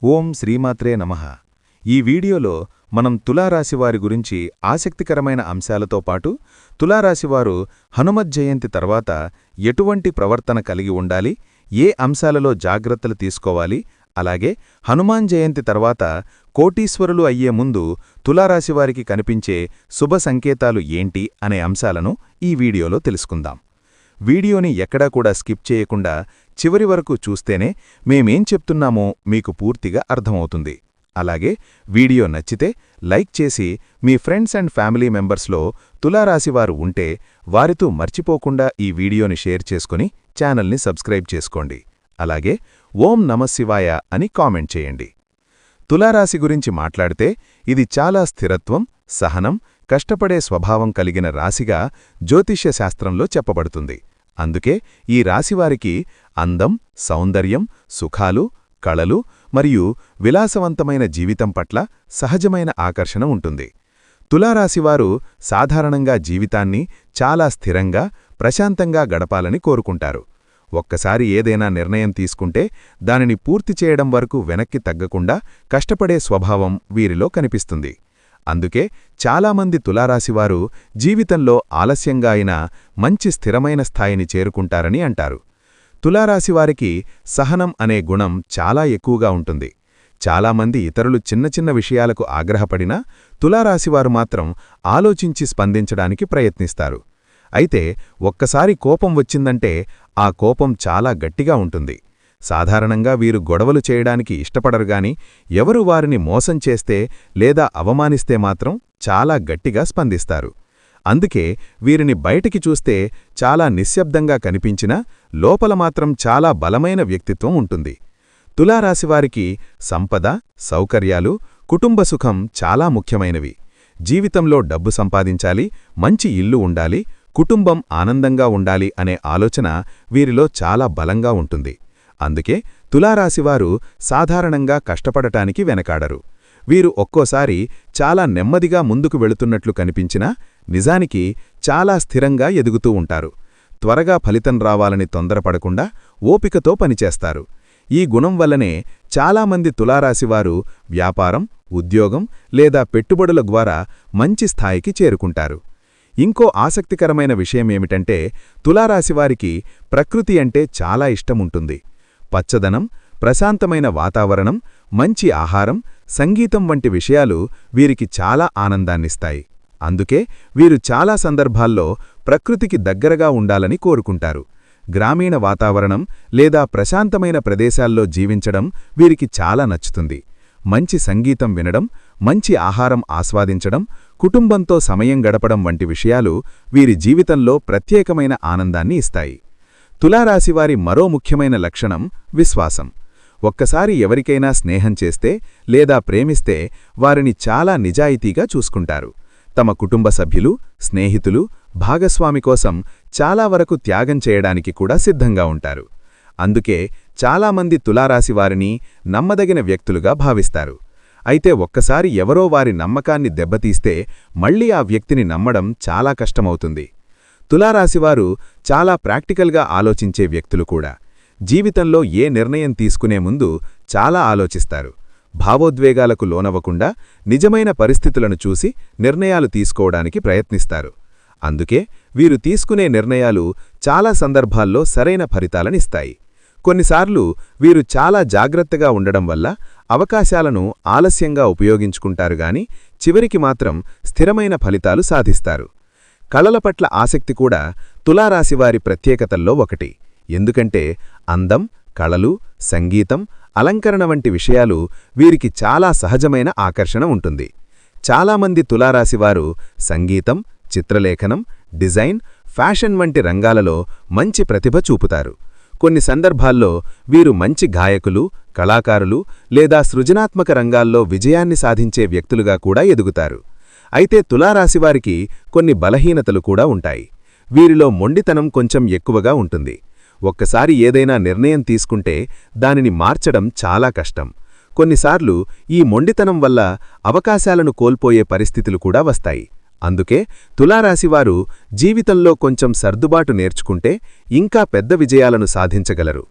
ఓం శ్రీమాత్రే నమః. ఈ వీడియోలో మనం తులారాశివారి గురించి ఆసక్తికరమైన అంశాలతో పాటు తులారాశివారు హనుమత్ జయంతి తర్వాత ఎటువంటి ప్రవర్తన కలిగి ఉండాలి, ఏ అంశాలలో జాగ్రత్తలు తీసుకోవాలి, అలాగే హనుమాన్ జయంతి తర్వాత కోటీశ్వరులు అయ్యే ముందు తులారాశివారికి కనిపించే శుభ సంకేతాలు ఏంటి అనే అంశాలను ఈ వీడియోలో తెలుసుకుందాం. వీడియోని ఎక్కడా కూడా స్కిప్ చేయకుండా చివరి వరకు చూస్తేనే మేమేం చెప్తున్నామో మీకు పూర్తిగా అర్థమవుతుంది. అలాగే వీడియో నచ్చితే లైక్ చేసి మీ ఫ్రెండ్స్ అండ్ ఫ్యామిలీ మెంబర్స్లో తులారాశివారు ఉంటే వారితో మర్చిపోకుండా ఈ వీడియోని షేర్ చేసుకుని ఛానల్ని సబ్స్క్రైబ్ చేసుకోండి. అలాగే ఓం నమఃశివాయ అని కామెంట్ చేయండి. తులారాశి గురించి మాట్లాడితే ఇది చాలా స్థిరత్వం, సహనం, కష్టపడే స్వభావం కలిగిన రాశిగా జ్యోతిష్య శాస్త్రంలో చెప్పబడుతుంది. అందుకే ఈ రాశివారికి అందం, సౌందర్యం, సుఖాలు, కళలు మరియు విలాసవంతమైన జీవితం పట్ల సహజమైన ఆకర్షణ ఉంటుంది. తులారాశివారు సాధారణంగా జీవితాన్ని చాలా స్థిరంగా, ప్రశాంతంగా గడపాలని కోరుకుంటారు. ఒక్కసారి ఏదైనా నిర్ణయం తీసుకుంటే దానిని పూర్తి చేయడం వరకు వెనక్కి తగ్గకుండా కష్టపడే స్వభావం వీరిలో కనిపిస్తుంది. అందుకే చాలామంది తులారాశివారు జీవితంలో ఆలస్యంగా అయినా మంచి స్థిరమైన స్థాయిని చేరుకుంటారని అంటారు. తులారాశివారికి సహనం అనే గుణం చాలా ఎక్కువగా ఉంటుంది. చాలామంది ఇతరులు చిన్న చిన్న విషయాలకు ఆగ్రహపడినా తులారాశివారు మాత్రం ఆలోచించి స్పందించడానికి ప్రయత్నిస్తారు. అయితే ఒక్కసారి కోపం వచ్చిందంటే ఆ కోపం చాలా గట్టిగా ఉంటుంది. సాధారణంగా వీరు గొడవలు చేయడానికి ఇష్టపడరుగాని ఎవరు వారిని మోసం చేస్తే లేదా అవమానిస్తే మాత్రం చాలా గట్టిగా స్పందిస్తారు. అందుకే వీరిని బయటికి చూస్తే చాలా నిశ్శబ్దంగా కనిపించినా లోపల మాత్రం చాలా బలమైన వ్యక్తిత్వం ఉంటుంది. తులారాశివారికి సంపద, సౌకర్యాలు, కుటుంబ సుఖం చాలా ముఖ్యమైనవి. జీవితంలో డబ్బు సంపాదించాలి, మంచి ఇల్లు ఉండాలి, కుటుంబం ఆనందంగా ఉండాలి అనే ఆలోచన వీరిలో చాలా బలంగా ఉంటుంది. అందుకే తులారాశివారు సాధారణంగా కష్టపడటానికి వెనకాడరు. వీరు ఒక్కోసారి చాలా నెమ్మదిగా ముందుకు వెళుతున్నట్లు కనిపించినా నిజానికి చాలా స్థిరంగా ఎదుగుతూ ఉంటారు. త్వరగా ఫలితం రావాలని తొందరపడకుండా ఓపికతో పనిచేస్తారు. ఈ గుణం వల్లనే చాలామంది తులారాశివారు వ్యాపారం, ఉద్యోగం లేదా పెట్టుబడుల ద్వారా మంచి స్థాయికి చేరుకుంటారు. ఇంకో ఆసక్తికరమైన విషయమేమిటంటే తులారాశివారికి ప్రకృతి అంటే చాలా ఇష్టముంటుంది. పచ్చదనం, ప్రశాంతమైన వాతావరణం, మంచి ఆహారం, సంగీతం వంటి విషయాలు వీరికి చాలా ఆనందాన్నిస్తాయి. అందుకే వీరు చాలా సందర్భాల్లో ప్రకృతికి దగ్గరగా ఉండాలని కోరుకుంటారు. గ్రామీణ వాతావరణం లేదా ప్రశాంతమైన ప్రదేశాల్లో జీవించడం వీరికి చాలా నచ్చుతుంది. మంచి సంగీతం వినడం, మంచి ఆహారం ఆస్వాదించడం, కుటుంబంతో సమయం గడపడం వంటి విషయాలు వీరి జీవితంలో ప్రత్యేకమైన ఆనందాన్ని ఇస్తాయి. తులారాశివారి మరో ముఖ్యమైన లక్షణం విశ్వాసం. ఒక్కసారి ఎవరికైనా స్నేహం చేస్తే లేదా ప్రేమిస్తే వారిని చాలా నిజాయితీగా చూసుకుంటారు. తమ కుటుంబ సభ్యులు, స్నేహితులు, భాగస్వామి కోసం చాలా వరకు త్యాగం చేయడానికి కూడా సిద్ధంగా ఉంటారు. అందుకే చాలామంది తులారాశివారిని నమ్మదగిన వ్యక్తులుగా భావిస్తారు. అయితే ఒక్కసారి ఎవరో వారి నమ్మకాన్ని దెబ్బతీస్తే మళ్లీ ఆ వ్యక్తిని నమ్మడం చాలా కష్టమవుతుంది. తులారాశివారు చాలా ప్రాక్టికల్గా ఆలోచించే వ్యక్తులు కూడా. జీవితంలో ఏ నిర్ణయం తీసుకునే ముందు చాలా ఆలోచిస్తారు. భావోద్వేగాలకు లోనవ్వకుండా నిజమైన పరిస్థితులను చూసి నిర్ణయాలు తీసుకోవడానికి ప్రయత్నిస్తారు. అందుకే వీరు తీసుకునే నిర్ణయాలు చాలా సందర్భాల్లో సరైన ఫలితాలనిస్తాయి. కొన్నిసార్లు వీరు చాలా జాగ్రత్తగా ఉండడం వల్ల అవకాశాలను ఆలస్యంగా ఉపయోగించుకుంటారు గాని చివరికి మాత్రం స్థిరమైన ఫలితాలు సాధిస్తారు. కళల పట్ల ఆసక్తి కూడా తులారాశివారి ప్రత్యేకతల్లో ఒకటి. ఎందుకంటే అందం, కళలు, సంగీతం, అలంకరణ వంటి విషయాలు వీరికి చాలా సహజమైన ఆకర్షణ ఉంటుంది. చాలామంది తులారాశివారు సంగీతం, చిత్రలేఖనం, డిజైన్, ఫ్యాషన్ వంటి రంగాలలో మంచి ప్రతిభ చూపుతారు. కొన్ని సందర్భాల్లో వీరు మంచి గాయకులు, కళాకారులు లేదా సృజనాత్మక రంగాల్లో విజయాన్ని సాధించే వ్యక్తులుగా కూడా ఎదుగుతారు. అయితే తులారాశివారికి కొన్ని బలహీనతలు కూడా ఉంటాయి. వీరిలో మొండితనం కొంచెం ఎక్కువగా ఉంటుంది. ఒక్కసారి ఏదైనా నిర్ణయం తీసుకుంటే దానిని మార్చడం చాలా కష్టం. కొన్నిసార్లు ఈ మొండితనం వల్ల అవకాశాలను కోల్పోయే పరిస్థితులు కూడా వస్తాయి. అందుకే తులారాశివారు జీవితంలో కొంచెం సర్దుబాటు నేర్చుకుంటే ఇంకా పెద్ద విజయాలను సాధించగలరు.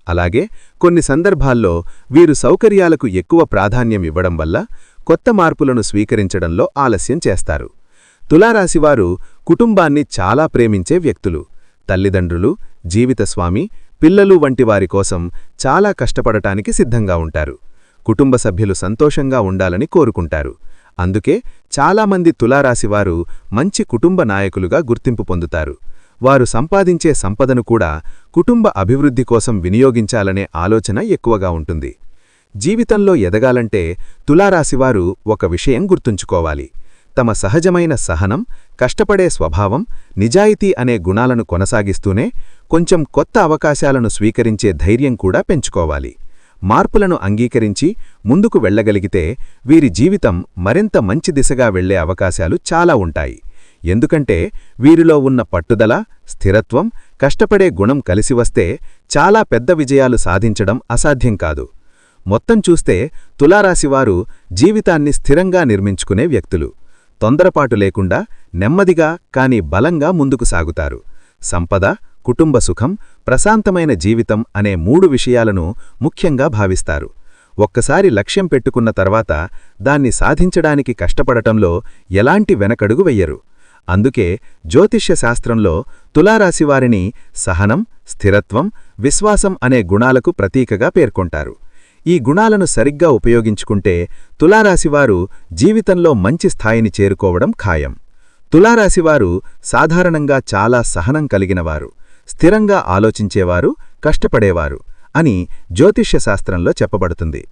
అలాగే కొన్ని సందర్భాల్లో వీరు సౌకర్యాలకు ఎక్కువ ప్రాధాన్యం ఇవ్వడం వల్ల కొత్త మార్పులను స్వీకరించడంలో ఆలస్యం చేస్తారు. తులారాశివారు కుటుంబాన్ని చాలా ప్రేమించే వ్యక్తులు. తల్లిదండ్రులు, జీవితస్వామి, పిల్లలు వంటి వారి కోసం చాలా కష్టపడటానికి సిద్ధంగా ఉంటారు. కుటుంబ సభ్యులు సంతోషంగా ఉండాలని కోరుకుంటారు. అందుకే చాలామంది తులారాశివారు మంచి కుటుంబ నాయకులుగా గుర్తింపు పొందుతారు. వారు సంపాదించే సంపదను కూడా కుటుంబ అభివృద్ధి కోసం వినియోగించాలనే ఆలోచన ఎక్కువగా ఉంటుంది. జీవితంలో ఎదగాలంటే తులారాశివారు ఒక విషయం గుర్తుంచుకోవాలి. తమ సహజమైన సహనం, కష్టపడే స్వభావం, నిజాయితీ అనే గుణాలను కొనసాగిస్తూనే కొంచెం కొత్త అవకాశాలను స్వీకరించే ధైర్యం కూడా పెంచుకోవాలి. మార్పులను అంగీకరించి ముందుకు వెళ్లగలిగితే వీరి జీవితం మరింత మంచి దిశగా వెళ్లే అవకాశాలు చాలా ఉంటాయి. ఎందుకంటే వీరిలో ఉన్న పట్టుదల, స్థిరత్వం, కష్టపడే గుణం కలిసివస్తే చాలా పెద్ద విజయాలు సాధించడం అసాధ్యం కాదు. మొత్తం చూస్తే తులారాశివారు జీవితాన్ని స్థిరంగా నిర్మించుకునే వ్యక్తులు. తొందరపాటు లేకుండా నెమ్మదిగా కాని బలంగా ముందుకు సాగుతారు. సంపద, కుటుంబ సుఖం, ప్రశాంతమైన జీవితం అనే 3 విషయాలను ముఖ్యంగా భావిస్తారు. ఒక్కసారి లక్ష్యం పెట్టుకున్న తర్వాత దాన్ని సాధించడానికి కష్టపడటంలో ఎలాంటి వెనకడుగు వెయ్యరు. అందుకే జ్యోతిష్య శాస్త్రంలో తులారాశివారిని సహనం, స్థిరత్వం, విశ్వాసం అనే గుణాలకు ప్రతీకగా పేర్కొంటారు. ఈ గుణాలను సరిగ్గా ఉపయోగించుకుంటే తులారాశివారు జీవితంలో మంచి స్థాయిని చేరుకోవడం ఖాయం. తులారాశివారు సాధారణంగా చాలా సహనం కలిగినవారు, స్థిరంగా ఆలోచించేవారు, కష్టపడేవారు అని జ్యోతిష్య శాస్త్రంలో చెప్పబడుతుంది.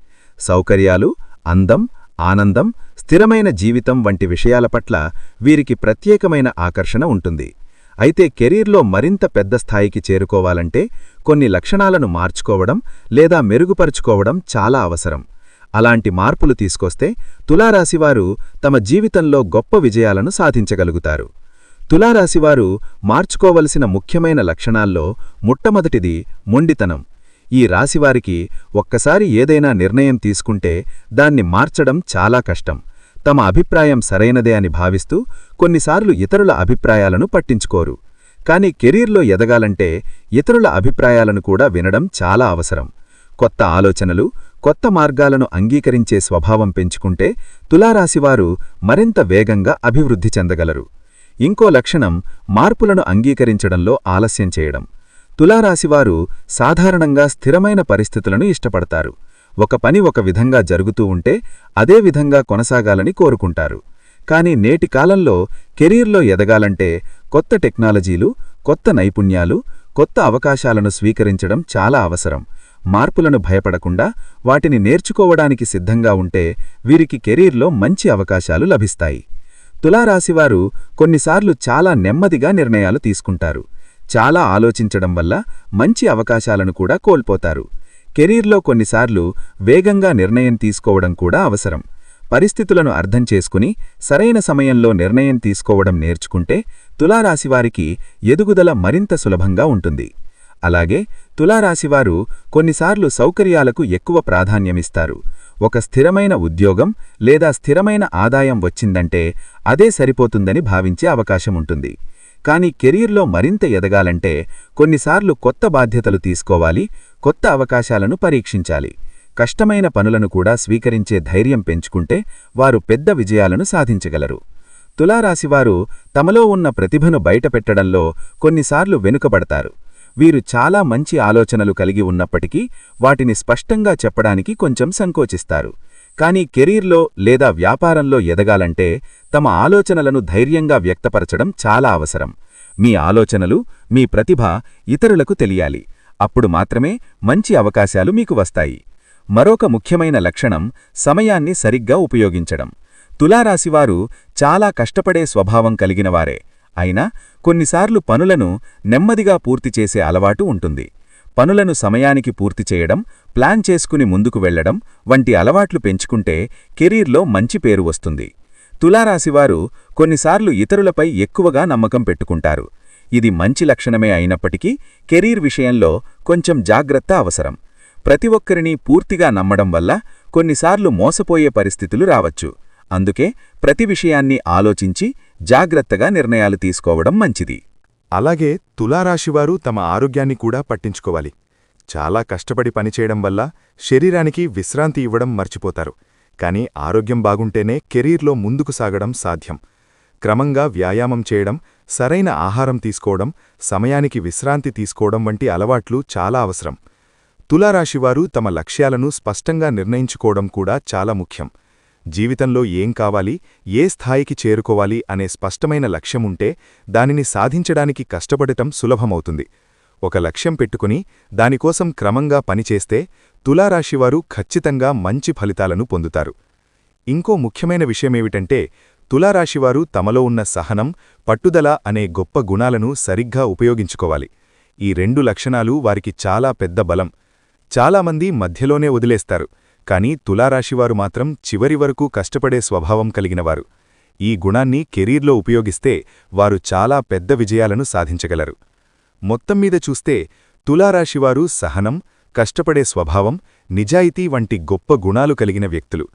సౌకర్యాలు, అందం, ఆనందం, స్థిరమైన జీవితం వంటి విషయాల పట్ల వీరికి ప్రత్యేకమైన ఆకర్షణ ఉంటుంది. అయితే కెరీర్లో మరింత పెద్ద స్థాయికి చేరుకోవాలంటే కొన్ని లక్షణాలను మార్చుకోవడం లేదా మెరుగుపరుచుకోవడం చాలా అవసరం. అలాంటి మార్పులు తీసుకొస్తే తులారాశివారు తమ జీవితంలో గొప్ప విజయాలను సాధించగలుగుతారు. తులారాశివారు మార్చుకోవలసిన ముఖ్యమైన లక్షణాల్లో మొట్టమొదటిది మొండితనం. ఈ రాశివారికి ఒక్కసారి ఏదైనా నిర్ణయం తీసుకుంటే దాన్ని మార్చడం చాలా కష్టం. తమ అభిప్రాయం సరైనదే అని భావిస్తూ కొన్నిసార్లు ఇతరుల అభిప్రాయాలను పట్టించుకోరు. కానీ కెరీర్లో ఎదగాలంటే ఇతరుల అభిప్రాయాలను కూడా వినడం చాలా అవసరం. కొత్త ఆలోచనలు, కొత్త మార్గాలను అంగీకరించే స్వభావం పెంచుకుంటే తులారాశివారు మరింత వేగంగా అభివృద్ధి చెందగలరు. ఇంకో లక్షణం మార్పులను అంగీకరించడంలో ఆలస్యం చేయడం. తులారాశివారు సాధారణంగా స్థిరమైన పరిస్థితులను ఇష్టపడతారు. ఒక పని ఒక విధంగా జరుగుతూ ఉంటే అదే విధంగా కొనసాగాలని కోరుకుంటారు. కానీ నేటి కాలంలో కెరీర్లో ఎదగాలంటే కొత్త టెక్నాలజీలు, కొత్త నైపుణ్యాలు, కొత్త అవకాశాలను స్వీకరించడం చాలా అవసరం. మార్పులను భయపడకుండా వాటిని నేర్చుకోవడానికి సిద్ధంగా ఉంటే వీరికి కెరీర్లో మంచి అవకాశాలు లభిస్తాయి. తులారాశివారు కొన్నిసార్లు చాలా నెమ్మదిగా నిర్ణయాలు తీసుకుంటారు. చాలా ఆలోచించడం వల్ల మంచి అవకాశాలను కూడా కోల్పోతారు. కెరీర్లో కొన్నిసార్లు వేగంగా నిర్ణయం తీసుకోవడం కూడా అవసరం. పరిస్థితులను అర్థం చేసుకుని సరైన సమయంలో నిర్ణయం తీసుకోవడం నేర్చుకుంటే తులారాశివారికి ఎదుగుదల మరింత సులభంగా ఉంటుంది. అలాగే తులారాశివారు కొన్నిసార్లు సౌకర్యాలకు ఎక్కువ ప్రాధాన్యమిస్తారు. ఒక స్థిరమైన ఉద్యోగం లేదా స్థిరమైన ఆదాయం వచ్చిందంటే అదే సరిపోతుందని భావించే అవకాశముంటుంది. కానీ కెరీర్లో మరింత ఎదగాలంటే కొన్నిసార్లు కొత్త బాధ్యతలు తీసుకోవాలి, కొత్త అవకాశాలను పరీక్షించాలి. కష్టమైన పనులను కూడా స్వీకరించే ధైర్యం పెంచుకుంటే వారు పెద్ద విజయాలను సాధించగలరు. తులారాశివారు తమలో ఉన్న ప్రతిభను బయటపెట్టడంలో కొన్నిసార్లు వెనుకబడతారు. వీరు చాలా మంచి ఆలోచనలు కలిగి ఉన్నప్పటికీ వాటిని స్పష్టంగా చెప్పడానికి కొంచెం సంకోచిస్తారు. కానీ కెరీర్లో లేదా వ్యాపారంలో ఎదగాలంటే తమ ఆలోచనలను ధైర్యంగా వ్యక్తపరచడం చాలా అవసరం. మీ ఆలోచనలు, మీ ప్రతిభ ఇతరులకు తెలియాలి. అప్పుడు మాత్రమే మంచి అవకాశాలు మీకు వస్తాయి. మరొక ముఖ్యమైన లక్షణం సమయాన్ని సరిగ్గా ఉపయోగించడం. తులారాశివారు చాలా కష్టపడే స్వభావం కలిగినవారే. అయినా కొన్నిసార్లు పనులను నెమ్మదిగా పూర్తి చేసే అలవాటు ఉంటుంది. పనులను సమయానికి పూర్తి చేయడం, ప్లాన్ చేసుకుని ముందుకు వెళ్లడం వంటి అలవాట్లు పెంచుకుంటే కెరీర్లో మంచి పేరు వస్తుంది. తులారాశివారు కొన్నిసార్లు ఇతరులపై ఎక్కువగా నమ్మకం పెట్టుకుంటారు. ఇది మంచి లక్షణమే అయినప్పటికీ కెరీర్ విషయంలో కొంచెం జాగ్రత్త అవసరం. ప్రతి ఒక్కరినీ పూర్తిగా నమ్మడం వల్ల కొన్నిసార్లు మోసపోయే పరిస్థితులు రావచ్చు. అందుకే ప్రతి విషయాన్ని ఆలోచించి జాగ్రత్తగా నిర్ణయాలు తీసుకోవడం మంచిది. అలాగే తులారాశివారు తమ ఆరోగ్యాన్ని కూడా పట్టించుకోవాలి. చాలా కష్టపడి పనిచేయడం వల్ల శరీరానికి విశ్రాంతి ఇవ్వడం మర్చిపోతారు. కానీ ఆరోగ్యం బాగుంటేనే కెరీర్లో ముందుకు సాగడం సాధ్యం. క్రమంగా వ్యాయామం చేయడం, సరైన ఆహారం తీసుకోవడం, సమయానికి విశ్రాంతి తీసుకోవడం వంటి అలవాట్లు చాలా అవసరం. తులారాశివారు తమ లక్ష్యాలను స్పష్టంగా నిర్ణయించుకోవడం కూడా చాలా ముఖ్యం. జీవితంలో ఏం కావాలి, ఏ స్థాయికి చేరుకోవాలి అనే స్పష్టమైన లక్ష్యముంటే దానిని సాధించడానికి కష్టపడటం సులభమవుతుంది. ఒక లక్ష్యం పెట్టుకుని దానికోసం క్రమంగా పనిచేస్తే తులారాశివారు ఖచ్చితంగా మంచి ఫలితాలను పొందుతారు. ఇంకో ముఖ్యమైన విషయమేమిటంటే తులారాశివారు తమలో ఉన్న సహనం, పట్టుదల అనే గొప్ప గుణాలను సరిగ్గా ఉపయోగించుకోవాలి. ఈ 2 లక్షణాలు వారికి చాలా పెద్ద బలం. చాలామంది మధ్యలోనే వదిలేస్తారు, కానీ తులారాశివారు మాత్రం చివరి వరకు కష్టపడే స్వభావం కలిగినవారు. ఈ గుణాన్ని కెరీర్లో ఉపయోగిస్తే వారు చాలా పెద్ద విజయాలను సాధించగలరు. మొత్తం మీద చూస్తే తులారాశివారు సహనం, కష్టపడే స్వభావం, నిజాయితీ వంటి గొప్ప గుణాలు కలిగిన వ్యక్తులు.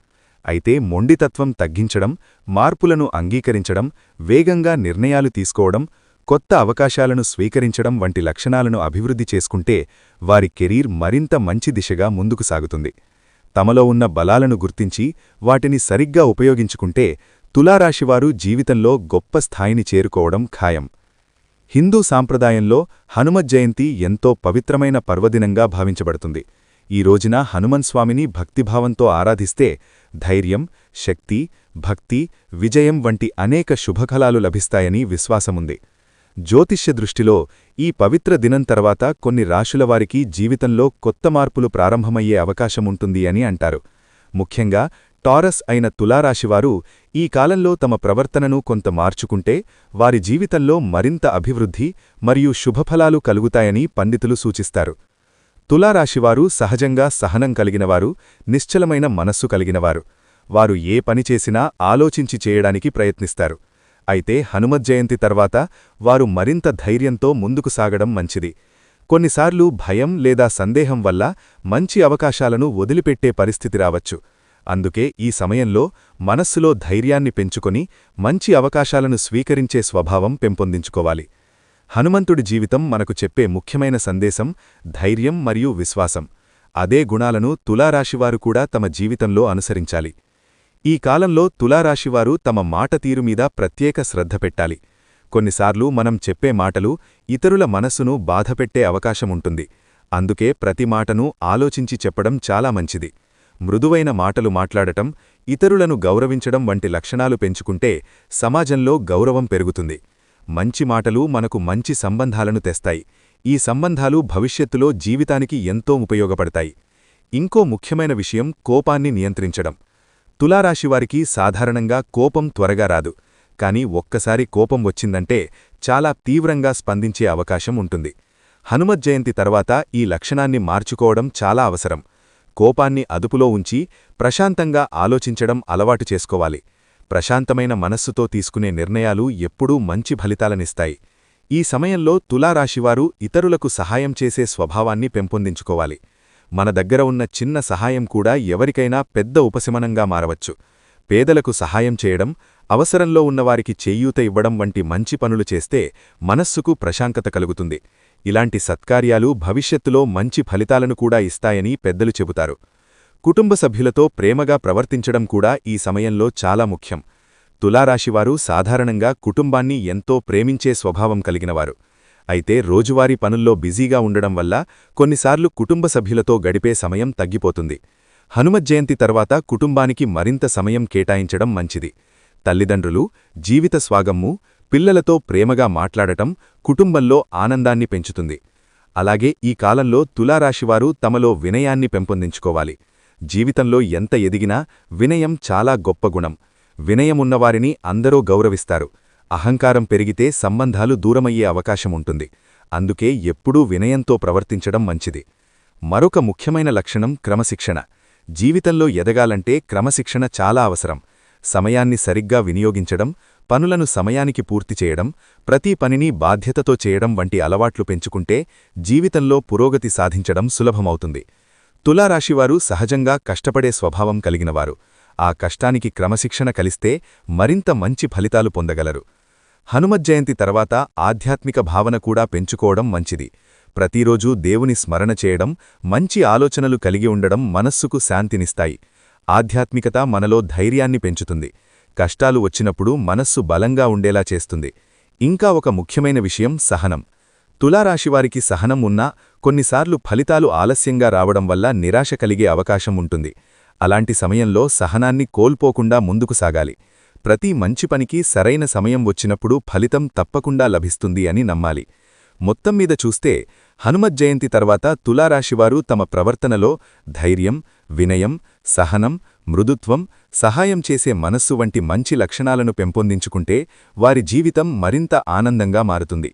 అయితే మొండితత్వం తగ్గించడం, మార్పులను అంగీకరించడం, వేగంగా నిర్ణయాలు తీసుకోవడం, కొత్త అవకాశాలను స్వీకరించడం వంటి లక్షణాలను అభివృద్ధి చేసుకుంటే వారి కెరీర్ మరింత మంచి దిశగా ముందుకు సాగుతుంది. తమలో ఉన్న బలాలను గుర్తించి వాటిని సరిగ్గా ఉపయోగించుకుంటే తులారాశివారు జీవితంలో గొప్ప స్థాయిని చేరుకోవడం ఖాయం. హిందూ సాంప్రదాయంలో హనుమత్ జయంతి ఎంతో పవిత్రమైన పర్వదినంగా భావించబడుతుంది. ఈ రోజున హనుమన్స్వామిని భక్తిభావంతో ఆరాధిస్తే ధైర్యం, శక్తి, భక్తి, విజయం వంటి అనేక శుభఫలాలు లభిస్తాయని విశ్వాసముంది. జ్యోతిష్య దృష్టిలో ఈ పవిత్ర దినం తర్వాత కొన్ని రాశులవారికి జీవితంలో కొత్త మార్పులు ప్రారంభమయ్యే అవకాశముంటుంది అని అంటారు. ముఖ్యంగా టారస్ అయిన తులారాశివారు ఈ కాలంలో తమ ప్రవర్తనను కొంత మార్చుకుంటే వారి జీవితంలో మరింత అభివృద్ధి మరియు శుభఫలాలు కలుగుతాయని పండితులు సూచిస్తారు. తులారాశివారు సహజంగా సహనం కలిగినవారు, నిశ్చలమైన మనస్సు కలిగినవారు. వారు ఏ పని చేసినా ఆలోచించి చేయడానికి ప్రయత్నిస్తారు. అయితే హనుమత్ జయంతి తర్వాత వారు మరింత ధైర్యంతో ముందుకు సాగడం మంచిది. కొన్నిసార్లు భయం లేదా సందేహం వల్ల మంచి అవకాశాలను వదిలిపెట్టే పరిస్థితి రావచ్చు. అందుకే ఈ సమయంలో మనస్సులో ధైర్యాన్ని పెంచుకొని మంచి అవకాశాలను స్వీకరించే స్వభావం పెంపొందించుకోవాలి. హనుమంతుడి జీవితం మనకు చెప్పే ముఖ్యమైన సందేశం ధైర్యం మరియు విశ్వాసం. అదే గుణాలను తులారాశివారు కూడా తమ జీవితంలో అనుసరించాలి. ఈ కాలంలో తులారాశివారు తమ మాట తీరుమీద ప్రత్యేక శ్రద్ధ పెట్టాలి. కొన్నిసార్లు మనం చెప్పే మాటలు ఇతరుల మనస్సును బాధపెట్టే అవకాశముంటుంది. అందుకే ప్రతి మాటను ఆలోచించి చెప్పడం చాలా మంచిది. మృదువైన మాటలు మాట్లాడటం, ఇతరులను గౌరవించడం వంటి లక్షణాలు పెంచుకుంటే సమాజంలో గౌరవం పెరుగుతుంది. మంచి మాటలు మనకు మంచి సంబంధాలను తెస్తాయి. ఈ సంబంధాలు భవిష్యత్తులో జీవితానికి ఎంతో ఉపయోగపడతాయి. ఇంకో ముఖ్యమైన విషయం కోపాన్ని నియంత్రించడం. తులారాశివారికి సాధారణంగా కోపం త్వరగా రాదు, కానీ ఒక్కసారి కోపం వచ్చిందంటే చాలా తీవ్రంగా స్పందించే అవకాశం ఉంటుంది. హనుమత్ జయంతి తర్వాత ఈ లక్షణాన్ని మార్చుకోవడం చాలా అవసరం. కోపాన్ని అదుపులో ఉంచి ప్రశాంతంగా ఆలోచించడం అలవాటు చేసుకోవాలి. ప్రశాంతమైన మనస్సుతో తీసుకునే నిర్ణయాలు ఎప్పుడూ మంచి ఫలితాలనిస్తాయి. ఈ సమయంలో తులారాశివారు ఇతరులకు సహాయం చేసే స్వభావాన్ని పెంపొందించుకోవాలి. మన దగ్గర ఉన్న చిన్న సహాయం కూడా ఎవరికైనా పెద్ద ఉపశమనంగా మారవచ్చు. పేదలకు సహాయం చేయడం, అవసరంలో ఉన్నవారికి చేయూత ఇవ్వడం వంటి మంచి పనులు చేస్తే మనస్సుకు ప్రశాంతత కలుగుతుంది. ఇలాంటి సత్కార్యాలు భవిష్యత్తులో మంచి ఫలితాలను కూడా ఇస్తాయని పెద్దలు చెబుతారు. కుటుంబ సభ్యులతో ప్రేమగా ప్రవర్తించడం కూడా ఈ సమయంలో చాలా ముఖ్యం. తులారాశివారు సాధారణంగా కుటుంబాన్ని ఎంతో ప్రేమించే స్వభావం కలిగినవారు. అయితే రోజువారీ పనుల్లో బిజీగా ఉండడం వల్ల కొన్నిసార్లు కుటుంబ సభ్యులతో గడిపే సమయం తగ్గిపోతుంది. హనుమత్ జయంతి తర్వాత కుటుంబానికి మరింత సమయం కేటాయించడం మంచిది. తల్లిదండ్రులు, జీవిత స్వాగమ్ము, పిల్లలతో ప్రేమగా మాట్లాడటం కుటుంబంలో ఆనందాన్ని పెంచుతుంది. అలాగే ఈ కాలంలో తులారాశివారు తమలో వినయాన్ని పెంపొందించుకోవాలి. జీవితంలో ఎంత ఎదిగినా వినయం చాలా గొప్ప గుణం. వినయమున్నవారిని అందరూ గౌరవిస్తారు. అహంకారం పెరిగితే సంబంధాలు దూరమయ్యే అవకాశముంటుంది. అందుకే ఎప్పుడూ వినయంతో ప్రవర్తించడం మంచిది. మరొక ముఖ్యమైన లక్షణం క్రమశిక్షణ. జీవితంలో ఎదగాలంటే క్రమశిక్షణ చాలా అవసరం. సమయాన్ని సరిగ్గా వినియోగించడం, పనులను సమయానికి పూర్తి చేయడం, ప్రతి పనిని బాధ్యతతో చేయడం వంటి అలవాట్లు పెంచుకుంటే జీవితంలో పురోగతి సాధించడం సులభమవుతుంది. తులారాశివారు సహజంగా కష్టపడే స్వభావం కలిగినవారు. ఆ కష్టానికి క్రమశిక్షణ కలిస్తే మరింత మంచి ఫలితాలు పొందగలరు. హనుమత్ జయంతి తర్వాత ఆధ్యాత్మిక భావన కూడా పెంచుకోవడం మంచిది. ప్రతిరోజూ దేవుని స్మరణ చేయడం, మంచి ఆలోచనలు కలిగి ఉండడం మనస్సుకు శాంతినిస్తాయి. ఆధ్యాత్మికత మనలో ధైర్యాన్ని పెంచుతుంది. కష్టాలు వచ్చినప్పుడు మనస్సు బలంగా ఉండేలా చేస్తుంది. ఇంకా ఒక ముఖ్యమైన విషయం సహనం. తులారాశివారికి సహనం ఉన్నా కొన్నిసార్లు ఫలితాలు ఆలస్యంగా రావడం వల్ల నిరాశ కలిగే అవకాశం ఉంటుంది. అలాంటి సమయంలో సహనాన్ని కోల్పోకుండా ముందుకు సాగాలి. ప్రతి మంచి పనికి సరైన సమయం వచ్చినప్పుడు ఫలితం తప్పకుండా లభిస్తుంది అని నమ్మాలి. మొత్తం మీద చూస్తే హనుమత్ జయంతి తర్వాత తులారాశివారు తమ ప్రవర్తనలో ధైర్యం, వినయం, సహనం, మృదుత్వం, సహాయం చేసే మనస్సు వంటి మంచి లక్షణాలను పెంపొందించుకుంటే వారి జీవితం మరింత ఆనందంగా మారుతుంది.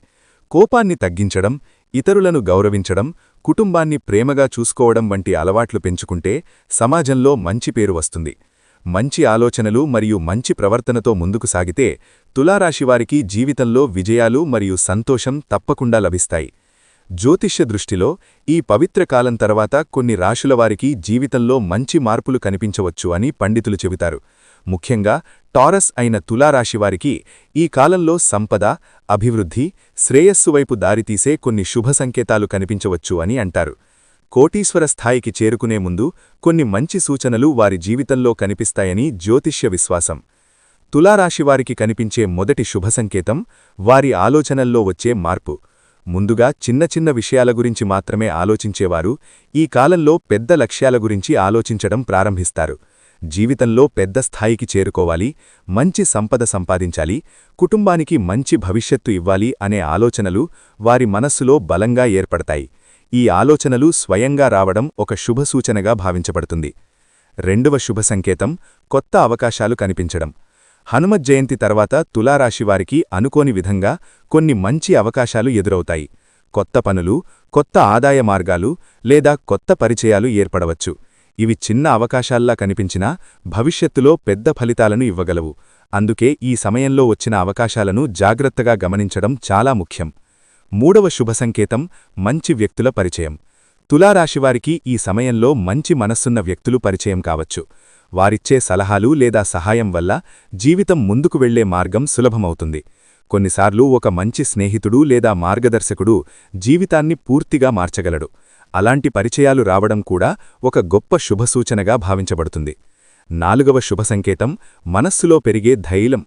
కోపాన్ని తగ్గించడం, ఇతరులను గౌరవించడం, కుటుంబాన్ని ప్రేమగా చూసుకోవడం వంటి అలవాట్లు పెంచుకుంటే సమాజంలో మంచి పేరు వస్తుంది. మంచి ఆలోచనలు మరియు మంచి ప్రవర్తనతో ముందుకు సాగితే తులారాశివారికి జీవితంలో విజయాలు మరియు సంతోషం తప్పకుండా లభిస్తాయి. జ్యోతిష్య దృష్టిలో ఈ పవిత్ర కాలం తర్వాత కొన్ని రాశులవారికి జీవితంలో మంచి మార్పులు కనిపించవచ్చు అని పండితులు చెబుతారు. ముఖ్యంగా టారస్ అయిన తులారాశివారికి ఈ కాలంలో సంపద, అభివృద్ధి, శ్రేయస్సు వైపు దారితీసే కొన్ని శుభ సంకేతాలు కనిపించవచ్చు అని అంటారు. కోటీశ్వర స్థాయికి చేరుకునే ముందు కొన్ని మంచి సూచనలు వారి జీవితంలో కనిపిస్తాయని జ్యోతిష్య విశ్వాసం. తులారాశివారికి కనిపించే మొదటి శుభ సంకేతం వారి ఆలోచనల్లో వచ్చే మార్పు. ముందుగా చిన్న చిన్న విషయాల గురించి మాత్రమే ఆలోచించేవారు ఈ కాలంలో పెద్ద లక్ష్యాల గురించి ఆలోచించడం ప్రారంభిస్తారు. జీవితంలో పెద్ద స్థాయికి చేరుకోవాలి, మంచి సంపద సంపాదించాలి, కుటుంబానికి మంచి భవిష్యత్తు ఇవ్వాలి అనే ఆలోచనలు వారి మనస్సులో బలంగా ఏర్పడతాయి. ఈ ఆలోచనలు స్వయంగా రావడం ఒక శుభసూచనగా భావించబడుతుంది. రెండవ శుభ సంకేతం కొత్త అవకాశాలు కనిపించడం. హనుమత్ జయంతి తర్వాత తులారాశివారికి అనుకోని విధంగా కొన్ని మంచి అవకాశాలు ఎదురవుతాయి. కొత్త పనులు, కొత్త ఆదాయ మార్గాలు లేదా కొత్త పరిచయాలు ఏర్పడవచ్చు. ఇవి చిన్న అవకాశాల్లా కనిపించినా భవిష్యత్తులో పెద్ద ఫలితాలను ఇవ్వగలవు. అందుకే ఈ సమయంలో వచ్చిన అవకాశాలను జాగ్రత్తగా గమనించడం చాలా ముఖ్యం. మూడవ శుభ సంకేతం మంచి వ్యక్తుల పరిచయం. తులారాశివారికి ఈ సమయంలో మంచి మనస్సున్న వ్యక్తులు పరిచయం కావచ్చు. వారిచ్చే సలహాలు లేదా సహాయం వల్ల జీవితం ముందుకు వెళ్లే మార్గం సులభమవుతుంది. కొన్నిసార్లు ఒక మంచి స్నేహితుడు లేదా మార్గదర్శకుడు జీవితాన్ని పూర్తిగా మార్చగలడు. అలాంటి పరిచయాలు రావడం కూడా ఒక గొప్ప శుభసూచనగా భావించబడుతుంది. నాలుగవ శుభ సంకేతం మనస్సులో పెరిగే ధైర్యం.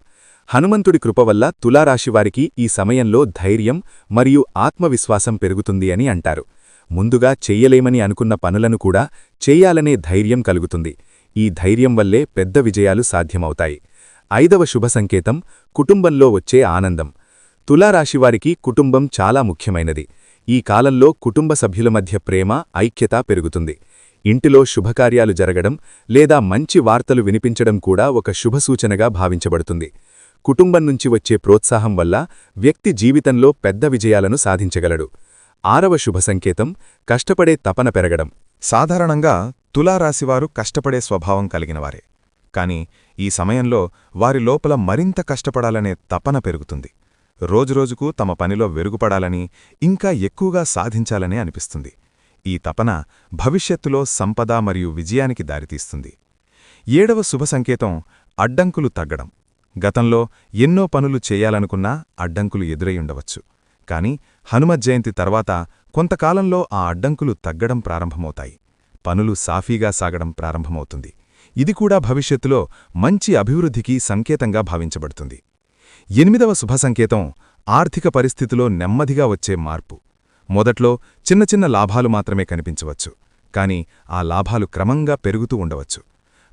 హనుమంతుడి కృప వల్ల తులారాశివారికి ఈ సమయంలో ధైర్యం మరియు ఆత్మవిశ్వాసం పెరుగుతుంది అని అంటారు. ముందుగా చెయ్యలేమని అనుకున్న పనులను కూడా చెయ్యాలనే ధైర్యం కలుగుతుంది. ఈ ధైర్యం వల్లే పెద్ద విజయాలు సాధ్యమవుతాయి. ఐదవ శుభ సంకేతం కుటుంబంలో వచ్చే ఆనందం. తులారాశివారికి కుటుంబం చాలా ముఖ్యమైనది. ఈ కాలంలో కుటుంబ సభ్యుల మధ్య ప్రేమ, ఐక్యత పెరుగుతుంది. ఇంటిలో శుభకార్యాలు జరగడం లేదా మంచి వార్తలు వినిపించడం కూడా ఒక శుభసూచనగా భావించబడుతుంది. కుటుంబం నుంచి వచ్చే ప్రోత్సాహం వల్ల వ్యక్తి జీవితంలో పెద్ద విజయాలను సాధించగలడు. ఆరవ శుభ సంకేతం కష్టపడే తపన పెరగడం. సాధారణంగా తులారాశివారు కష్టపడే స్వభావం కలిగినవారే. కాని ఈ సమయంలో వారి లోపల మరింత కష్టపడాలనే తపన పెరుగుతుంది. రోజురోజుకు తమ పనిలో వెరుగుపడాలని, ఇంకా ఎక్కువగా సాధించాలనే అనిపిస్తుంది. ఈ తపన భవిష్యత్తులో సంపద మరియు విజయానికి దారితీస్తుంది. ఏడవ శుభ సంకేతం అడ్డంకులు తగ్గడం. గతంలో ఎన్నో పనులు చేయాలనుకున్నా అడ్డంకులు ఎదురయ్యుండవచ్చు. కాని హనుమత్ జయంతి తర్వాత కొంతకాలంలో ఆ అడ్డంకులు తగ్గడం ప్రారంభమవుతాయి. పనులు సాఫీగా సాగడం ప్రారంభమవుతుంది. ఇది కూడా భవిష్యత్తులో మంచి అభివృద్ధికి సంకేతంగా భావించబడుతుంది. ఎనిమిదవ శుభ సంకేతం ఆర్థిక పరిస్థితిలో నెమ్మదిగా వచ్చే మార్పు. మొదట్లో చిన్న చిన్న లాభాలు మాత్రమే కనిపించవచ్చు. కాని ఆ లాభాలు క్రమంగా పెరుగుతూ ఉండవచ్చు.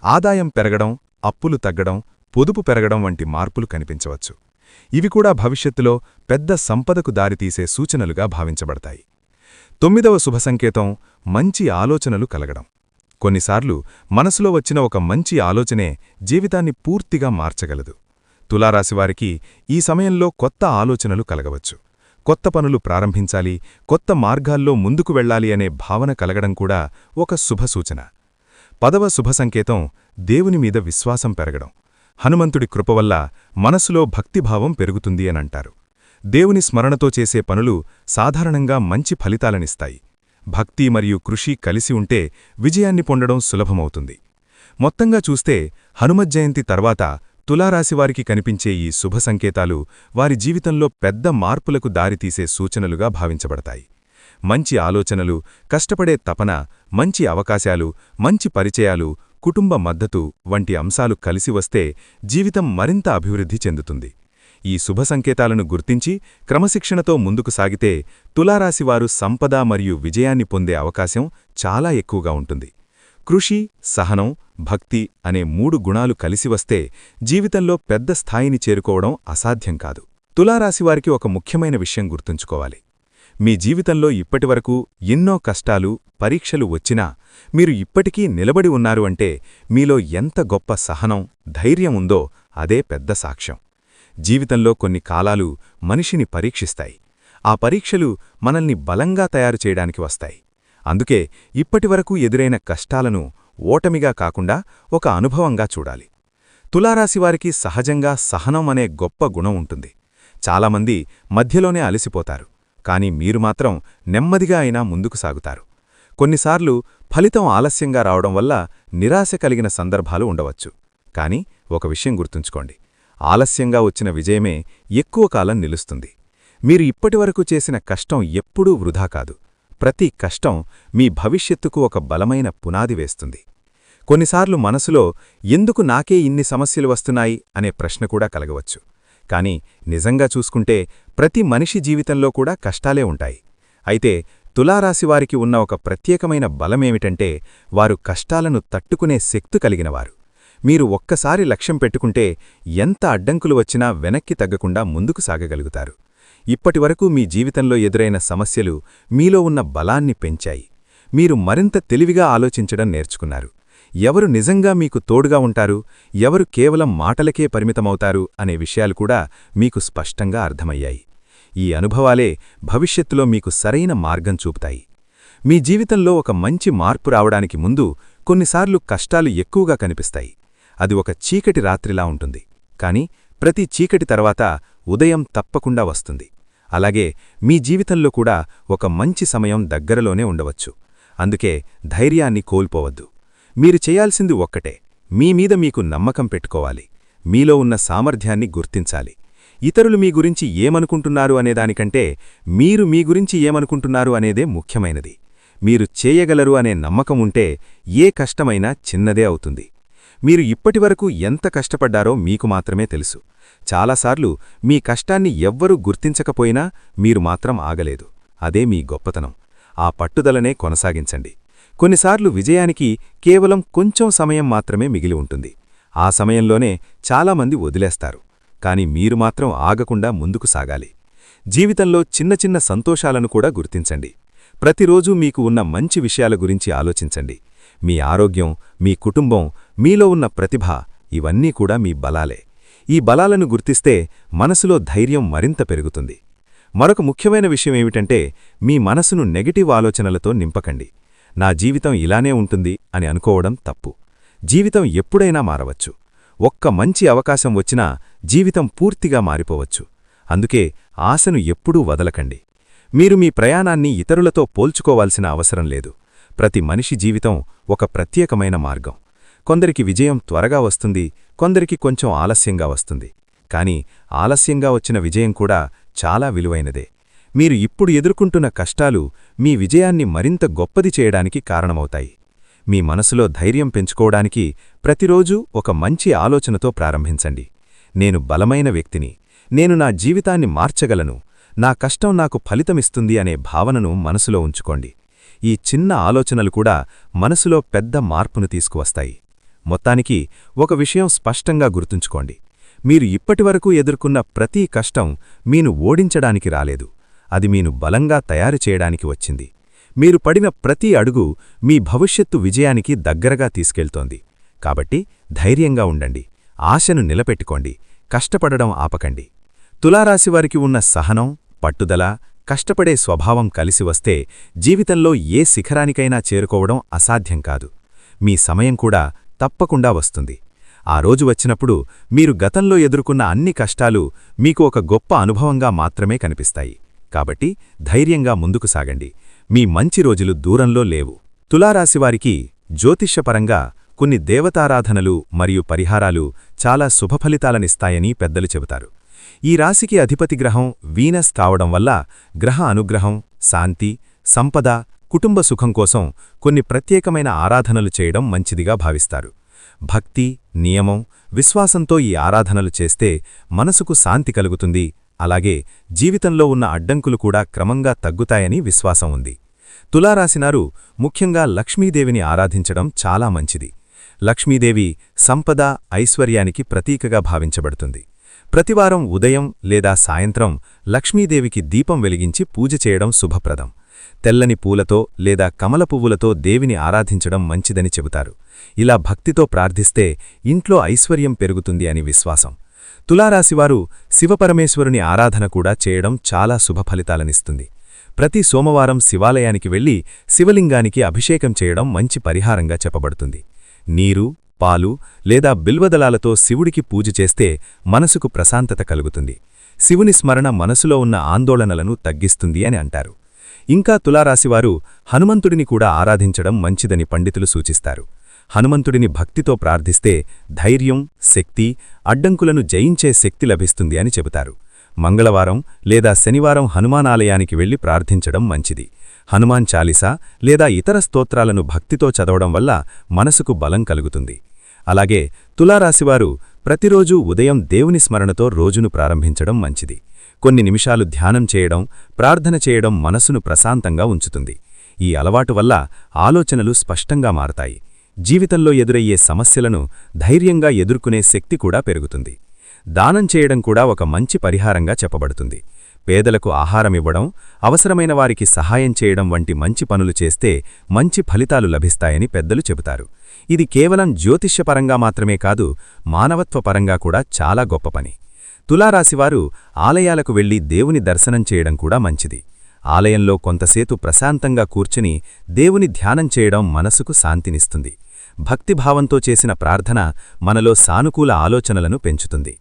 ఆదాయం పెరగడం, అప్పులు తగ్గడం, పొదుపు పెరగడం వంటి మార్పులు కనిపించవచ్చు. ఇవి కూడా భవిష్యత్తులో పెద్ద సంపదకు దారితీసే సూచనలుగా భావించబడతాయి. తొమ్మిదవ శుభ సంకేతం మంచి ఆలోచనలు కలగడం. కొన్నిసార్లు మనసులో వచ్చిన ఒక మంచి ఆలోచనే జీవితాన్ని పూర్తిగా మార్చగలదు. తులారాశివారికి ఈ సమయంలో కొత్త ఆలోచనలు కలగవచ్చు. కొత్త పనులు ప్రారంభించాలి, కొత్త మార్గాల్లో ముందుకు వెళ్లాలి అనే భావన కలగడం కూడా ఒక శుభసూచన. 10వ శుభ సంకేతం దేవుని మీద విశ్వాసం పెరగడం. హనుమంతుడి కృపవల్ల మనసులో భక్తిభావం పెరుగుతుంది అనంటారు. దేవుని స్మరణతో చేసే పనులు సాధారణంగా మంచి ఫలితాలనిస్తాయి. భక్తి మరియు కృషి కలిసి ఉంటే విజయాన్ని పొందడం సులభమవుతుంది. మొత్తంగా చూస్తే హనుమత్ జయంతి తర్వాత తులారాశివారికి కనిపించే ఈ శుభ సంకేతాలు వారి జీవితంలో పెద్ద మార్పులకు దారితీసే సూచనలుగా భావించబడతాయి. మంచి ఆలోచనలు, కష్టపడే తపన, మంచి అవకాశాలు, మంచి పరిచయాలు, కుటుంబ మద్దతు వంటి అంశాలు కలిసి వస్తే జీవితం మరింత అభివృద్ధి చెందుతుంది. ఈ శుభ సంకేతాలను గుర్తించి క్రమశిక్షణతో ముందుకు సాగితే తులారాశివారు సంపద మరియు విజయాన్ని పొందే అవకాశం చాలా ఎక్కువగా ఉంటుంది. కృషి, సహనం, భక్తి అనే 3 గుణాలు కలిసి వస్తే జీవితంలో పెద్ద స్థాయిని చేరుకోవడం అసాధ్యం కాదు. తులారాశివారికి ఒక ముఖ్యమైన విషయం గుర్తుంచుకోవాలి. మీ జీవితంలో ఇప్పటివరకు ఎన్నో కష్టాలు, పరీక్షలు వచ్చినా మీరు ఇప్పటికీ నిలబడి ఉన్నారు అంటే మీలో ఎంత గొప్ప సహనం, ధైర్యం ఉందో అదే పెద్ద సాక్ష్యం. జీవితంలో కొన్ని కాలాలు మనిషిని పరీక్షిస్తాయి. ఆ పరీక్షలు మనల్ని బలంగా తయారు చేయడానికి వస్తాయి. అందుకే ఇప్పటివరకు ఎదురైన కష్టాలను ఓటమిగా కాకుండా ఒక అనుభవంగా చూడాలి. తులారాశివారికి సహజంగా సహనం అనే గొప్ప గుణం ఉంటుంది. చాలామంది మధ్యలోనే అలసిపోతారు, కానీ మీరు మాత్రం నెమ్మదిగా అయినా ముందుకు సాగుతారు. కొన్నిసార్లు ఫలితం ఆలస్యంగా రావడం వల్ల నిరాశ కలిగిన సందర్భాలు ఉండవచ్చు. కానీ ఒక విషయం గుర్తుంచుకోండి, ఆలస్యంగా వచ్చిన విజయమే ఎక్కువ కాలం నిలుస్తుంది. మీరు ఇప్పటివరకు చేసిన కష్టం ఎప్పుడూ వృధా కాదు. ప్రతి కష్టం మీ భవిష్యత్తుకు ఒక బలమైన పునాది వేస్తుంది. కొన్నిసార్లు మనసులో ఎందుకు నాకే ఇన్ని సమస్యలు వస్తున్నాయి అనే ప్రశ్న కూడా కలగవచ్చు. కానీ నిజంగా చూసుకుంటే ప్రతి మనిషి జీవితంలో కూడా కష్టాలే ఉంటాయి. అయితే తులారాశివారికి ఉన్న ఒక ప్రత్యేకమైన బలమేమిటంటే వారు కష్టాలను తట్టుకునే శక్తి కలిగినవారు. మీరు ఒక్కసారి లక్ష్యం పెట్టుకుంటే ఎంత అడ్డంకులు వచ్చినా వెనక్కి తగ్గకుండా ముందుకు సాగగలుగుతారు. ఇప్పటివరకు మీ జీవితంలో ఎదురైన సమస్యలు మీలో ఉన్న బలాన్ని పెంచాయి. మీరు మరింత తెలివిగా ఆలోచించడం నేర్చుకున్నారు. ఎవరు నిజంగా మీకు తోడుగా ఉంటారు, ఎవరు కేవలం మాటలకే పరిమితమవుతారు అనే విషయాలు కూడా మీకు స్పష్టంగా అర్థమయ్యాయి. ఈ అనుభవాలే భవిష్యత్తులో మీకు సరైన మార్గం చూపుతాయి. మీ జీవితంలో ఒక మంచి మార్పు రావడానికి ముందు కొన్నిసార్లు కష్టాలు ఎక్కువగా కనిపిస్తాయి. అది ఒక చీకటి రాత్రిలా ఉంటుంది. కానీ ప్రతి చీకటి తర్వాత ఉదయం తప్పకుండా వస్తుంది. అలాగే మీ జీవితంలో కూడా ఒక మంచి సమయం దగ్గరలోనే ఉండవచ్చు. అందుకే ధైర్యాన్ని కోల్పోవద్దు. మీరు చేయాల్సింది ఒక్కటే, మీ మీద మీకు నమ్మకం పెట్టుకోవాలి. మీలో ఉన్న సామర్థ్యాన్ని గుర్తించాలి. ఇతరులు మీ గురించి ఏమనుకుంటున్నారు అనేదానికంటే మీరు మీ గురించి ఏమనుకుంటున్నారు అనేదే ముఖ్యమైనది. మీరు చేయగలరు అనే నమ్మకం ఉంటే ఏ కష్టమైనా చిన్నదే అవుతుంది. మీరు ఇప్పటివరకు ఎంత కష్టపడ్డారో మీకు మాత్రమే తెలుసు. చాలాసార్లు మీ కష్టాన్ని ఎవ్వరూ గుర్తించకపోయినా మీరు మాత్రం ఆగలేదు. అదే మీ గొప్పతనం. ఆ పట్టుదలనే కొనసాగించండి. కొన్నిసార్లు విజయానికి కేవలం కొంచెం సమయం మాత్రమే మిగిలి ఉంటుంది. ఆ సమయంలోనే చాలామంది వదిలేస్తారు. కాని మీరు మాత్రం ఆగకుండా ముందుకు సాగాలి. జీవితంలో చిన్న చిన్న సంతోషాలను కూడా గుర్తించండి. ప్రతిరోజూ మీకు ఉన్న మంచి విషయాల గురించి ఆలోచించండి. మీ ఆరోగ్యం, మీ కుటుంబం, మీలో ఉన్న ప్రతిభ ఇవన్నీ కూడా మీ బలాలే. ఈ బలాలను గుర్తిస్తే మనసులో ధైర్యం మరింత పెరుగుతుంది. మరొక ముఖ్యమైన విషయమేమిటంటే మీ మనసును నెగటివ్ ఆలోచనలతో నింపకండి. నా జీవితం ఇలానే ఉంటుంది అని అనుకోవడం తప్పు. జీవితం ఎప్పుడైనా మారవచ్చు. ఒక్క మంచి అవకాశం వచ్చినా జీవితం పూర్తిగా మారిపోవచ్చు. అందుకే ఆశను ఎప్పుడూ వదలకండి. మీరు మీ ప్రయాణాన్ని ఇతరులతో పోల్చుకోవాల్సిన అవసరం లేదు. ప్రతి మనిషి జీవితం ఒక ప్రత్యేకమైన మార్గం. కొందరికి విజయం త్వరగా వస్తుంది, కొందరికి కొంచెం ఆలస్యంగా వస్తుంది. కానీ ఆలస్యంగా వచ్చిన విజయం కూడా చాలా విలువైనదే. మీరు ఇప్పుడు ఎదుర్కొంటున్న కష్టాలు మీ విజయాన్ని మరింత గొప్పది చేయడానికి కారణమవుతాయి. మీ మనసులో ధైర్యం పెంచుకోవడానికి ప్రతిరోజూ ఒక మంచి ఆలోచనతో ప్రారంభించండి. నేను బలమైన వ్యక్తిని, నేను నా జీవితాన్ని మార్చగలను, నా కష్టం నాకు ఫలితమిస్తుంది అనే భావనను మనసులో ఉంచుకోండి. ఈ చిన్న ఆలోచనలు కూడా మనసులో పెద్ద మార్పును తీసుకువస్తాయి. మొత్తానికి ఒక విషయం స్పష్టంగా గుర్తుంచుకోండి. మీరు ఇప్పటివరకు ఎదుర్కొన్న ప్రతి కష్టం మీను ఓడించడానికి రాలేదు. అది మీను బలంగా తయారు చేయడానికి వచ్చింది. మీరు పడిన ప్రతి అడుగు మీ భవిష్యత్తు విజయానికి దగ్గరగా తీసుకెళ్తోంది. కాబట్టి ధైర్యంగా ఉండండి, ఆశను నిలబెట్టుకోండి, కష్టపడడం ఆపకండి. తులారాశివారికి ఉన్న సహనం, పట్టుదల, కష్టపడే స్వభావం కలిసి వస్తే జీవితంలో ఏ శిఖరానికైనా చేరుకోవడం అసాధ్యం కాదు. మీ సమయం కూడా తప్పకుండా వస్తుంది. ఆ రోజు వచ్చినప్పుడు మీరు గతంలో ఎదుర్కొన్న అన్ని కష్టాలు మీకు ఒక గొప్ప అనుభవంగా మాత్రమే కనిపిస్తాయి. కాబట్టి ధైర్యంగా ముందుకు సాగండి. మీ మంచి రోజులు దూరంలో లేవు. తులారాశివారికి జ్యోతిష్యపరంగా కొన్ని దేవతారాధనలు మరియు పరిహారాలు చాలా శుభఫలితాలనిస్తాయని పెద్దలు చెబుతారు. ఈ రాశికి అధిపతి గ్రహం వీనస్ కావడం వల్ల గ్రహ అనుగ్రహం, శాంతి, సంపద, కుటుంబ సుఖం కోసం కొన్ని ప్రత్యేకమైన ఆరాధనలు చేయడం మంచిదిగా భావిస్తారు. భక్తి, నియమం, విశ్వాసంతో ఈ ఆరాధనలు చేస్తే మనసుకు శాంతి కలుగుతుంది. అలాగే జీవితంలో ఉన్న అడ్డంకులు కూడా క్రమంగా తగ్గుతాయని విశ్వాసం ఉంది. తులారాశినారు ముఖ్యంగా లక్ష్మీదేవిని ఆరాధించడం చాలా మంచిది. లక్ష్మీదేవి సంపద, ఐశ్వర్యానికి ప్రతీకగా భావించబడుతుంది. ప్రతివారం ఉదయం లేదా సాయంత్రం లక్ష్మీదేవికి దీపం వెలిగించి పూజ చేయడం శుభప్రదం. తెల్లని పూలతో లేదా కమల పువ్వులతో దేవిని ఆరాధించడం మంచిదని చెబుతారు. ఇలా భక్తితో ప్రార్థిస్తే ఇంట్లో ఐశ్వర్యం పెరుగుతుంది అని విశ్వాసం. తులారాశివారు శివపరమేశ్వరుని ఆరాధన కూడా చేయడం చాలా శుభఫలితాలనిస్తుంది. ప్రతి సోమవారం శివాలయానికి వెళ్లి శివలింగానికి అభిషేకం చేయడం మంచి పరిహారంగా చెప్పబడుతుంది. నీరు, పాలు లేదా బిల్వదళాలతో శివుడికి పూజ చేస్తే మనసుకు ప్రశాంతత కలుగుతుంది. శివుని స్మరణ మనసులో ఉన్న ఆందోళనలను తగ్గిస్తుంది అని అంటారు. ఇంకా తులారాశివారు హనుమంతుడిని కూడా ఆరాధించడం మంచిదని పండితులు సూచిస్తారు. హనుమంతుడిని భక్తితో ప్రార్థిస్తే ధైర్యం, శక్తి, అడ్డంకులను జయించే శక్తి లభిస్తుంది అని చెబుతారు. మంగళవారం లేదా శనివారం హనుమానాలయానికి వెళ్లి ప్రార్థించడం మంచిది. హనుమాన్ చాలీసా లేదా ఇతర స్తోత్రాలను భక్తితో చదవడం వల్ల మనసుకు బలం కలుగుతుంది. అలాగే తులారాశివారు ప్రతిరోజూ ఉదయం దేవుని స్మరణతో రోజును ప్రారంభించడం మంచిది. కొన్ని నిమిషాలు ధ్యానం చేయడం, ప్రార్థన చేయడం మనసును ప్రశాంతంగా ఉంచుతుంది. ఈ అలవాటు వల్ల ఆలోచనలు స్పష్టంగా మారతాయి. జీవితంలో ఎదురయ్యే సమస్యలను ధైర్యంగా ఎదుర్కొనే శక్తి కూడా పెరుగుతుంది. దానం చేయడం కూడా ఒక మంచి పరిహారంగా చెప్పబడుతుంది. పేదలకు ఆహారమివ్వడం, అవసరమైన వారికి సహాయం చేయడం వంటి మంచి పనులు చేస్తే మంచి ఫలితాలు లభిస్తాయని పెద్దలు చెబుతారు. ఇది కేవలం జ్యోతిష్యపరంగా మాత్రమే కాదు, మానవత్వపరంగా కూడా చాలా గొప్ప పని. తులారాశివారు ఆలయాలకు వెళ్లి దేవుని దర్శనం చేయడం కూడా మంచిది. ఆలయంలో కొంతసేపు ప్రశాంతంగా కూర్చుని దేవుని ధ్యానం చేయడం మనసుకు శాంతినిస్తుంది. భక్తిభావంతో చేసిన ప్రార్థన మనలో సానుకూల ఆలోచనలను పెంచుతుంది.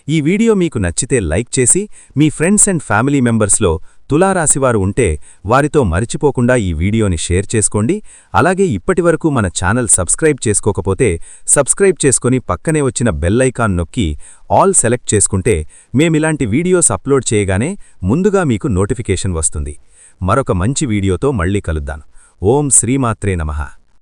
ఈ వీడియో మీకు నచ్చితే లైక్ చేసి మీ ఫ్రెండ్స్ అండ్ ఫ్యామిలీ మెంబర్స్లో తులారాశివారు ఉంటే వారితో మరిచిపోకుండా ఈ వీడియోని షేర్ చేసుకోండి. అలాగే ఇప్పటివరకు మన ఛానల్ సబ్స్క్రైబ్ చేసుకోకపోతే సబ్స్క్రైబ్ చేసుకుని పక్కనే వచ్చిన బెల్ ఐకాన్ నొక్కి ఆల్ సెలెక్ట్ చేసుకుంటే మేమిలాంటి వీడియోస్ అప్లోడ్ చేయగానే ముందుగా మీకు నోటిఫికేషన్ వస్తుంది. మరొక మంచి వీడియోతో మళ్ళీ కలుద్దాం. ఓం శ్రీమాత్రే నమః.